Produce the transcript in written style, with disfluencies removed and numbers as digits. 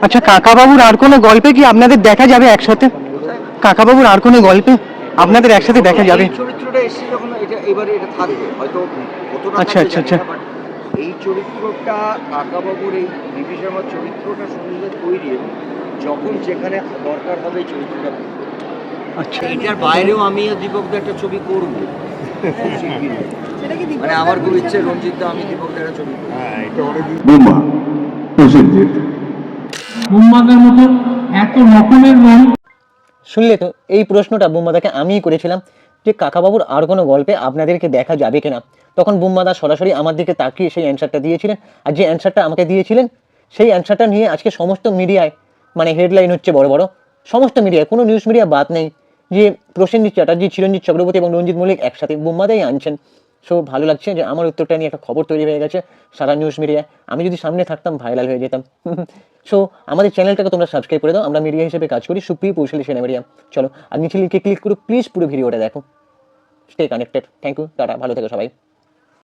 আচ্ছা, কাকাবাবুর আর কোনো গল্পে কি আপনাদের দেখা যাবে একসাথে? কাকাবাবুর আর কোনো গল্পে আপনাদের একসাথে দেখা যাবে? এই চরিত্রটা এসছে যখন, এটা এবারে এটা থাকবে হয়তো, কতটা আচ্ছা, থাকবে আচ্ছা, জানি আচ্ছা। না, বাট এই চরিত্রটা কাকাবাবুর, এই বিভি শর্মার চরিত্রটা সঙ্গে তৈরি, এবং যখন যেখানে দরকার হবে এই চরিত্রটা করবে। আচ্ছা, এইটার বাইরেও আমি আর দীপক দা একটা ছবি করবো শিগগিরই। মানে আমার খুব ইচ্ছে রঞ্জিত দা আমি দীপক দা একটা ছবি করবো। বুম্বা প্রসেনজিৎ উন্মাদের মতন এত রকমের রং। শুনলে তো, এই প্রশ্নটা বুম্বাদাকে আমিই করেছিলাম যে কাকাবাবুর আর কোনো গল্পে আপনাদেরকে দেখা যাবে কিনা। তখন বুম্বাদা সরাসরি আমার দিকে তাকিয়ে সেই অ্যান্সারটা দিয়েছিলেন, আর যে অ্যান্সারটা আমাকে দিয়েছিলেন সেই অ্যান্সারটা নিয়ে আজকে সমস্ত মিডিয়ায় মানে হেডলাইন হচ্ছে বড় বড়, সমস্ত মিডিয়ায়, কোনো নিউজ মিডিয়া বাদ নেই, যে প্রসেনজিৎ চ্যাটার্জি, চিরঞ্জিত চক্রবর্তী এবং রঞ্জিত মল্লিক একসাথে বুম্বাদাই আনছেন। সো ভালো লাগছে যে আমার উত্তরটা নিয়ে একটা খবর তৈরি হয়ে গেছে সারা নিউজ মিডিয়ায়। আমি যদি সামনে থাকতাম ভাইরাল হয়ে যেতাম। সো আমাদের চ্যানেলটাকে তোমরা সাবস্ক্রাইব করে দাও, আমরা মিডিয়া হিসেবে কাজ করি, সুপ্রিয় কৌশলী সেনা মিডিয়া। চলো, আর নিচে লিখে ক্লিক করো, প্লিজ পুরো ভিডিওটা দেখো। Stay connected. Thank you, tata, ভালো থেকো সবাই।